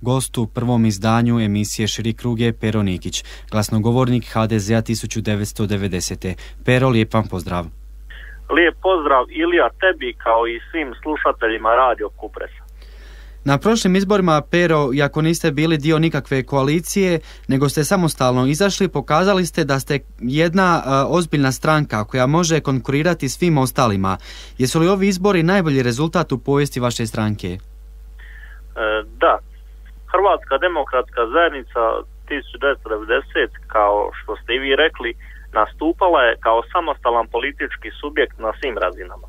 Gost u prvom izdanju emisije Širi krug je Pero Nikić, glasnogovornik HDZ-a 1990. Pero, lijep vam pozdrav. Lijep pozdrav Ilija tebi kao i svim slušateljima Radio Kupresa. Na prošlim izborima, Pero, iako niste bili dio nikakve koalicije, nego ste samostalno izašli, pokazali ste da ste jedna ozbiljna stranka koja može konkurirati svim ostalima. Jesu li ovi izbori najbolji rezultat u povijesti vaše stranke? Da. Hrvatska demokratska zajednica 1990, kao što ste i vi rekli, nastupala je kao samostalan politički subjekt na svim razinama.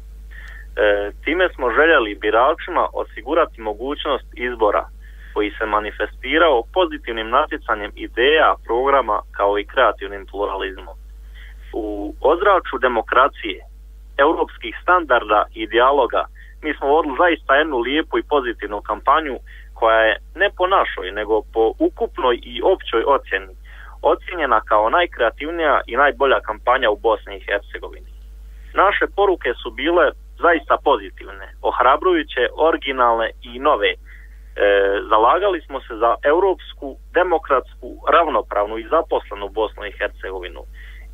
Time smo željeli biračima osigurati mogućnost izbora koji se manifestirao pozitivnim natjecanjem ideja, programa kao i kreativnim pluralizmom. U ozračju demokracije, europskih standarda i dijaloga mi smo vodili zaista jednu lijepu i pozitivnu kampanju koja je ne po našoj nego po ukupnoj i općoj ocjeni ocjenjena kao najkreativnija i najbolja kampanja u Bosni i Hercegovini. Naše poruke su bile zaista pozitivne, ohrabrujuće, originalne i nove. Zalagali smo se za europsku, demokratsku, ravnopravnu i zaposlenu Bosnu i Hercegovinu.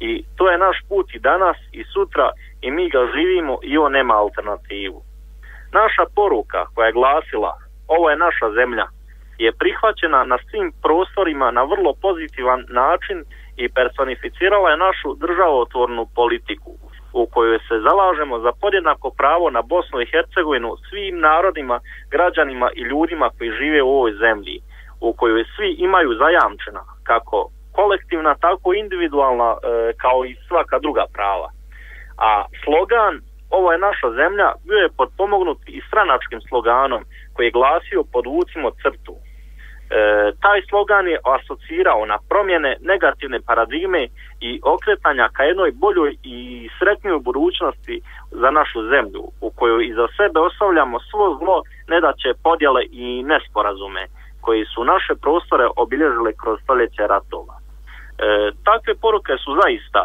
I to je naš put i danas i sutra i mi ga živimo i on nema alternativu. Naša poruka koja je glasila ovo je naša zemlja je prihvaćena na svim prostorima na vrlo pozitivan način i personificirala je našu državotvornu politiku u kojoj se zalažemo za podjednako pravo na Bosnu i Hercegovinu svim narodima, građanima i ljudima koji žive u ovoj zemlji, u kojoj svi imaju zajamčena kako kolektivna, tako individualna, kao i svaka druga prava. A slogan ovo je naša zemlja bio je potpomognut i stranačkim sloganom koji je glasio podvucimo crtu. Taj slogan je asocirao na promjene negativne paradigme i okretanja ka jednoj boljoj i sretnijoj budućnosti za našu zemlju u kojoj iza sebe ostavljamo svo zlo, nedaće, podjele i nesporazume koji su naše prostore obilježile kroz stoljeće ratova. Takve poruke su zaista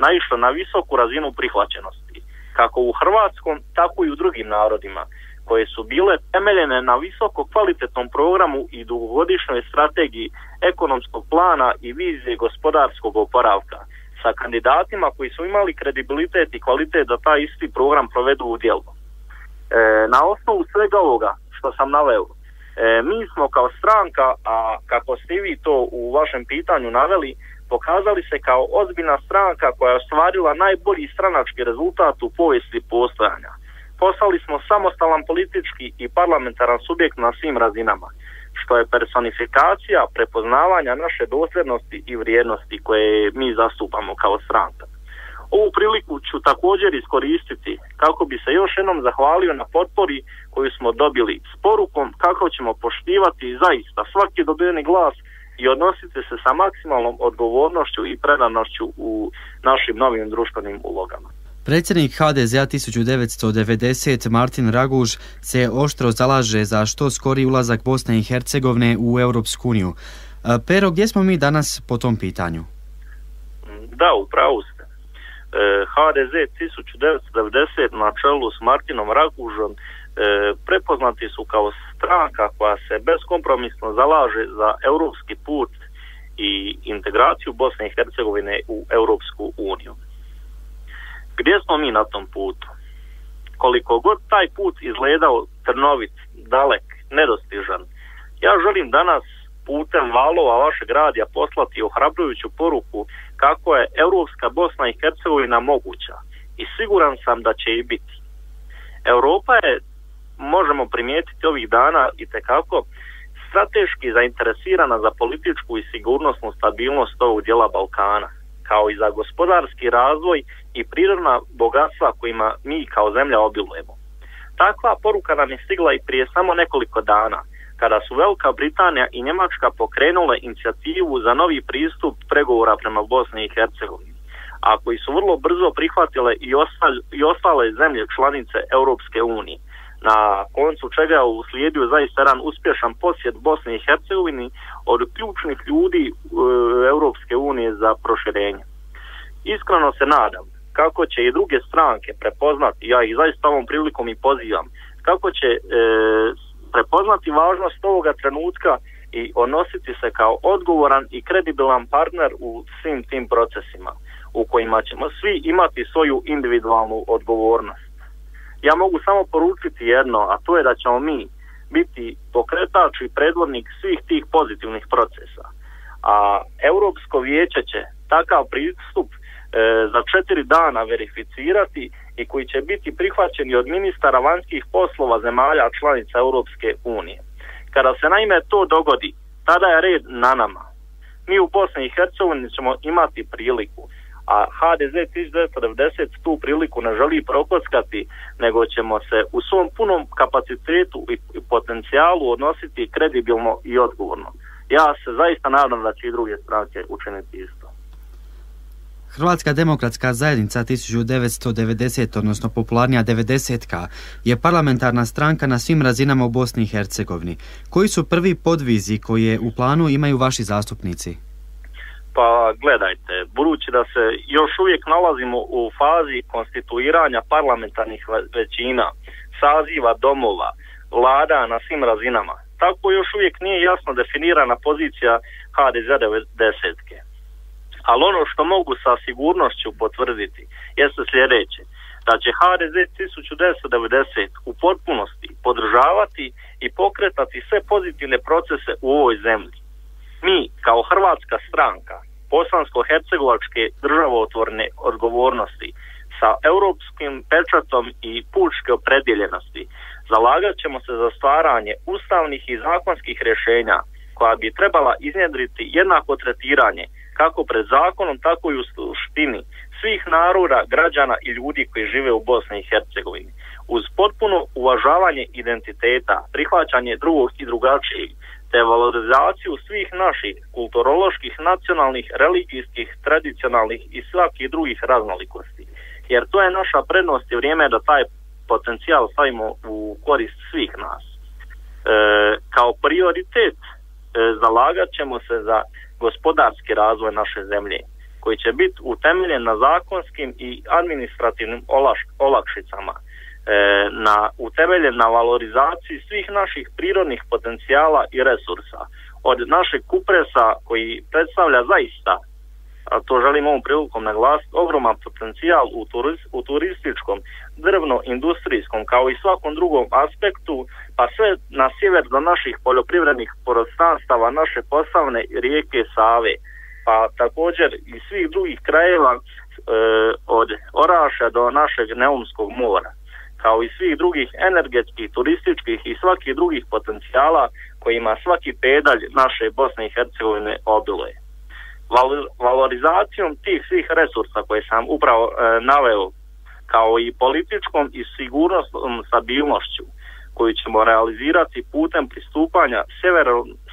naišle na visoku razinu prihvaćenosti kako u hrvatskom, tako i u drugim narodima, koje su bile temeljene na visoko kvalitetnom programu i dugogodišnjoj strategiji ekonomskog plana i vizije gospodarskog oporavka sa kandidatima koji su imali kredibilitet i kvalitet da taj isti program provedu u djelo. Na osnovu svega ovoga što sam naveo, mi smo kao stranka, a kako ste vi to u vašem pitanju naveli, pokazali se kao ozbiljna stranka koja je ostvarila najbolji stranački rezultat u povijesti postojanja. Postali smo samostalan politički i parlamentaran subjekt na svim razinama, što je personifikacija prepoznavanja naše dosljednosti i vrijednosti koje mi zastupamo kao stranka. Ovu priliku ću također iskoristiti kako bi se još jednom zahvalio na potpori koju smo dobili s porukom kako ćemo poštivati zaista svaki dobiveni glas i odnositi se sa maksimalnom odgovornošću i predanošću u našim novim društvenim ulogama. Predsjednik HDZ-a 1990. Martin Raguž se oštro zalaže za što skoriji ulazak Bosne i Hercegovine u Europsku uniju. Pero, gdje smo mi danas po tom pitanju? Da, upravo ste. HDZ 1990 na čelu s Martinom Ragužom prepoznati su kao stranka koja se beskompromisno zalaže za europski put i integraciju Bosne i Hercegovine u Europsku uniju. Gdje smo mi na tom putu? Koliko god taj put izgledao trnovit, dalek, nedostižan, ja želim danas putem valova vašeg radija poslati ohrabrujuću poruku kako je europska Bosna i Hercegovina moguća i siguran sam da će i biti. Europa je, možemo primijetiti ovih dana, itekako strateški zainteresirana za političku i sigurnosnu stabilnost ovog dijela Balkana, kao i za gospodarski razvoj i prirodna bogatstva kojima mi kao zemlja obilujemo. Takva poruka nam je stigla i prije samo nekoliko dana, kada su Velika Britanija i Njemačka pokrenule inicijativu za novi pristup pregovora prema Bosni i Hercegovini, a koji su vrlo brzo prihvatile i ostale zemlje članice Europske unije, na koncu čega je uslijedio zaista jedan uspješan posjet Bosni i Hercegovini od ključnih ljudi Europske unije za proširenje. Iskreno se nadam kako će i druge stranke prepoznati, ja ih zaista ovom prilikom i pozivam, kako će prepoznati važnost ovoga trenutka i odnositi se kao odgovoran i kredibilan partner u svim tim procesima u kojima ćemo svi imati svoju individualnu odgovornost. Ja mogu samo poručiti jedno, a to je da ćemo mi biti pokretač i predvodnik svih tih pozitivnih procesa. A Europsko vijeće će takav pristup za 4 dana verificirati i koji će biti prihvaćeni od ministara vanjskih poslova zemalja članica Europske unije. Kada se naime to dogodi, tada je red na nama. Mi u Bosni i Hercegovini ćemo imati priliku, a HDZ 1990 tu priliku ne želi prokockati, nego ćemo se u svom punom kapacitetu i potencijalu odnositi kredibilno i odgovorno. Ja se zaista nadam da će i druge stranke učiniti isto. Hrvatska demokratska zajednica 1990, odnosno popularnija 90-ka, je parlamentarna stranka na svim razinama u Bosni i Hercegovini. Koji su prvi podvizi koje u planu imaju vaši zastupnici? Pa gledajte, budući da se još uvijek nalazimo u fazi konstituiranja parlamentarnih većina, saziva domova, vlada na svim razinama, tako još uvijek nije jasno definirana pozicija HDZ 90-ke. Ali ono što mogu sa sigurnošću potvrditi jeste sljedeće, da će HDZ 1990 u potpunosti podržavati i pokretati sve pozitivne procese u ovoj zemlji. Mi, kao hrvatska stranka, bosansko-hercegovačke državotvorne odgovornosti, sa europskim pečatom i pučke opredjeljenosti, zalagat ćemo se za stvaranje ustavnih i zakonskih rješenja koja bi trebala iznjedriti jednako tretiranje kako pred zakonom, tako i u suštini svih naroda, građana i ljudi koji žive u Bosni i Hercegovini. Uz potpuno uvažavanje identiteta, prihvaćanje drugog i drugačijeg, te valorizaciju svih naših kulturoloških, nacionalnih, religijskih, tradicionalnih i svakih drugih raznolikosti. Jer to je naša prednost i vrijeme da taj potencijal stavimo u korist svih nas. Kao prioritet zalagat ćemo se za gospodarski razvoj naše zemlje, koji će biti utemeljen na zakonskim i administrativnim olakšicama, utemeljen na valorizaciji svih naših prirodnih potencijala i resursa. Od našeg kupresa koji predstavlja zaista, a to želim ovom prilikom naglasiti, ogroman potencijal u turističkom, drvno-industrijskom kao i svakom drugom aspektu, pa sve na sjever do naših poljoprivrednih prostranstava, naše Posavne rijeke Save, pa također i svih drugih krajeva od Oraša do našeg Neumskog mora, kao i svih drugih energetskih, turističkih i svakih drugih potencijala kojima svaki pedalj naše Bosne i Hercegovine obiluje. Valorizacijom tih svih resursa koje sam upravo naveo, kao i političkom i sigurnosnom stabilnošću koju ćemo realizirati putem pristupanja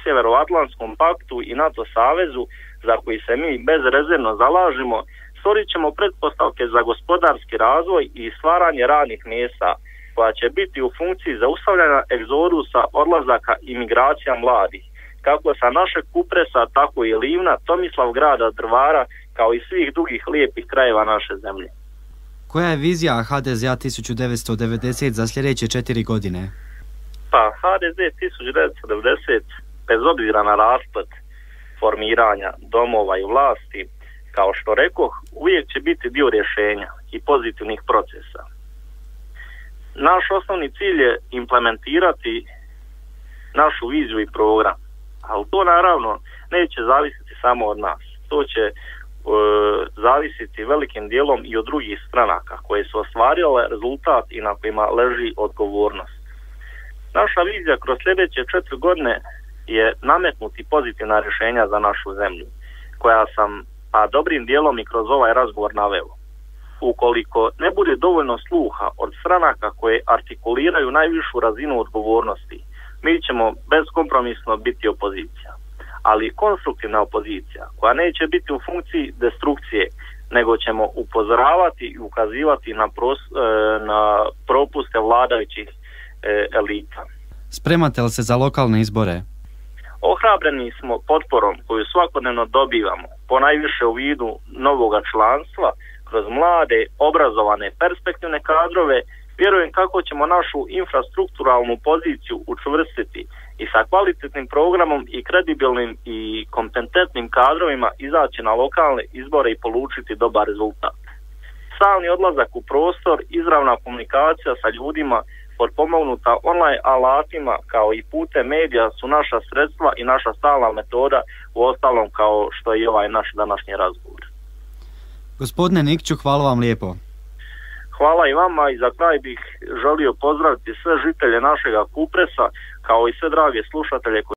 Sjeveroatlantskom paktu i NATO savezu, za koji se mi bezrezervno zalažemo, stvorit ćemo pretpostavke za gospodarski razvoj i stvaranje radnih mjesta koja će biti u funkciji zaustavljanja egzodusa, odlazaka i migracija mladih, kako sa našeg Kupresa, tako i Livna, Tomislavgrada, Drvara, kao i svih drugih lijepih krajeva naše zemlje. Koja je vizija HDZ-a 1990 za sljedeće 4 godine? Pa HDZ 1990, bez obzira na rasplet formiranja domova i vlasti, kao što rekoh, uvijek će biti dio rješenja i pozitivnih procesa. Naš osnovni cilj je implementirati našu viziju i program, ali to naravno neće zavisiti samo od nas. To će zavisiti velikim dijelom i od drugih stranaka koje su ostvarile rezultat i na kojima leži odgovornost. Naša vizija kroz sljedeće 4 godine je nametnuti pozitivna rješenja za našu zemlju, koja sam dobrim dijelom i kroz ovaj razgovor naveo. Ukoliko ne bude dovoljno sluha od stranaka koje artikuliraju najvišu razinu odgovornosti, mi ćemo bezkompromisno biti opozicija. Ali konstruktivna opozicija koja neće biti u funkciji destrukcije, nego ćemo upozoravati i ukazivati na propuste vladajućih elita. Spremate li se za lokalne izbore? Ohrabreni smo potporom koju svakodnevno dobivamo, ponajviše u vidu novoga članstva, kroz mlade, obrazovane, perspektivne kadrove. Vjerujem kako ćemo našu infrastrukturalnu poziciju učvrstiti i sa kvalitetnim programom i kredibilnim i kompetentnim kadrovima izaći na lokalne izbore i polučiti dobar rezultat. Stalni odlazak u prostor, izravna komunikacija sa ljudima potpomognuta online alatima kao i putem medija su naša sredstva i naša stalna metoda, u ostalom kao što je i ovaj naš današnji razgovor. Gospodine Nikiću, hvala vam lijepo. Hvala i vama i za kraj bih želio pozdraviti sve žitelje našega Kupresa kao i sve drage slušatelje koji